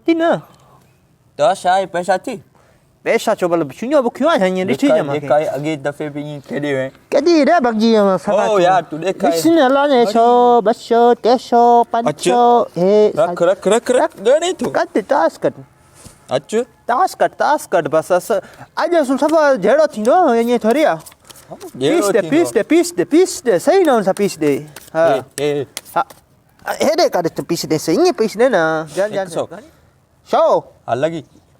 तीना 10 आए पैसा थी पैसा चो मतलब शुन्य वो क्यों आया ये देखी जा माके देखा अगे दफे भी ये खेले हैं कदी रे बगजी सवा ओ यार तू देखा है बिस्मिल्लाह अल्लाह 100 200 300 500 हे रख देने तू कद टास्क कट अच्छा टास्क कट बस आज सुन सफा झेड़ो थींदो ये थोड़ी आ पीस दे सही ना सा पीस दे हां हां हेडे का दे पीस दे सही पीस दे ना जान शो अलग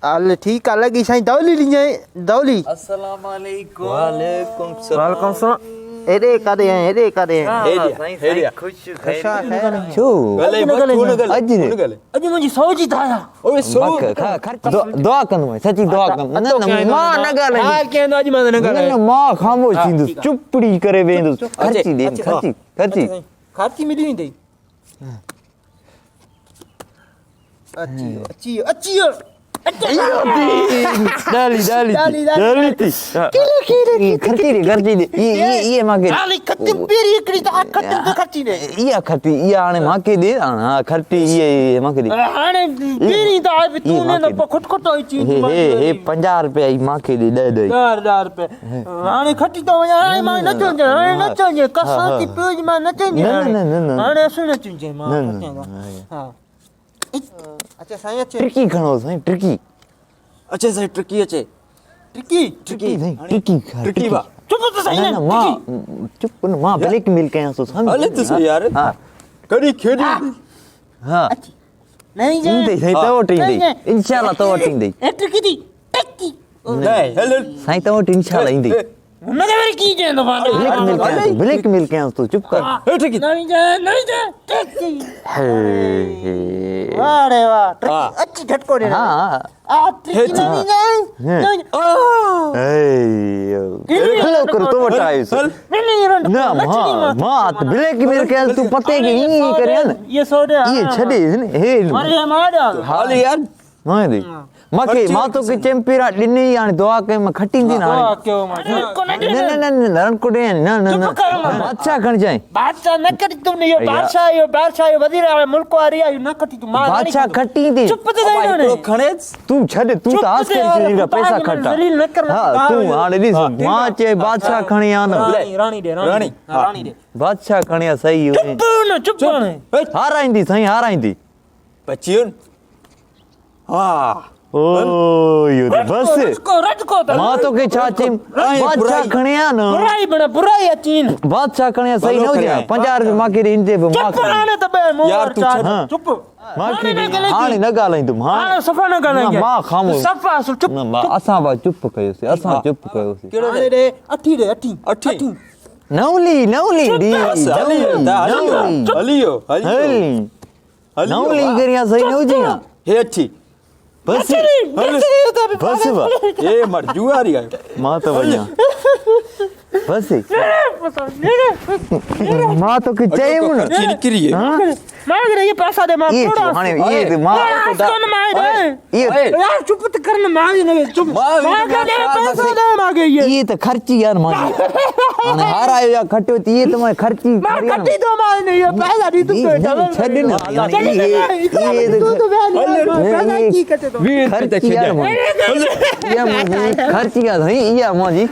अल ठीक अलग ही साईं दौली लीजे दौली अस्सलाम वालेकुम वालेकुम सलाम हेडे करे हेरिया खुश छो गले अज मुजी सौजी थाया ओए सो दुआ कंदो सची दुआ कंदो न मां न गाले हां के अज मां न गाले न मां खामोश थींदो चुपड़ी करे वेंदो खर्ची दे खर्ची मिली नहीं दई अच्छी डाली खर्ची दे ये माके डाली खत्म पेरी एकड़ी ता खत्म तो खर्ची ने ये खर्ची ये आने माके दे हां खर्ची ये माके दे हाने पेरी ता अब तूने न खटखट होई चीज हे 50 रुपया ई माके दे 10 रुपया हाने खट्टी तो हाने मां न चो कसम की पेज मां न चो हाने सुन चो मां हां अच्छा साईं अच्छे ट्रिकी खणो साईं ट्रिकी अच्छे से ट्रिकी अच्छे ट्रिकी बा चुप तो सही ना मां चुप न मां ब्लैक मिल के सो समझ अले तो सही यार हां कड़ी खेड़ी हां नहीं जा इंदे सही तो टिंदे इंशाल्लाह तो टिंदे ट्रिकी दी टेकी नहीं हेलो सही तो इंशाल्लाह इंदे उन्हें मेरे की जे न ब्लैक मिल के तो चुप कर ट्रिकी नहीं जा टेकी वाह रे वाह अच्छी झटको रे हां आ ट्रिकी नहीं हेलो कर तो बटाई ना मां तो ब्लैक मिल के तू पते की ई करे न ये सोडे ये छडे हे अरे मारा हाल यार मां दे माके मां तो के चैंपियन डिनी यानी दुआ के म खटिंदी ना क्यों मां को न रण को दे न बादशाह खण जाए बादशाह न कटी तुमने ये बादशाह वजीर मुल्क वारी आई न कटी तू मां बादशाह खटी दे चुप तो जाई ने खणे तू छड तू तो आस के का पैसा खटा हां तू हाने दिस मां चे बादशाह खणी आ न रानी दे बादशाह खणी सही हो चुप हाराइंदी सही हाराइंदी बच्चियन हां ओ यो बस रजको मां तो के चाची बादशाह खणिया न बुराई अचीन बादशाह खणिया सही न हो जा 50 रुपए मां के इंदे मां चुप आने तबे यार तू चुप मां के हाने न गालाई तू मां सफा न गालाई मां खामो सफा चुप असा बा चुप कयो से असा चुप कयो से केड़े रे अठी नौली दी हलियो नौली करिया सही न हो जिया हे अच्छी बस ये मर जुआरी आयो मां तो भैया बस मां तो के चाहिए मुन निकरी है मांग रही है पैसा दे मां ये हाने ये दे मां ये यार चुप तो करना मांग नहीं चुप मांग दे पैसा दे मांगे ये तो खर्ची यार मां हाने हार आयो या खट्यो ये तो मैं खर्ची मां खट्टी तो मां नहीं है पैसा दी तू छड न ये तो पैसा की कटे तो खर्ची यार मां ये खर्ची का नहीं ये मां जी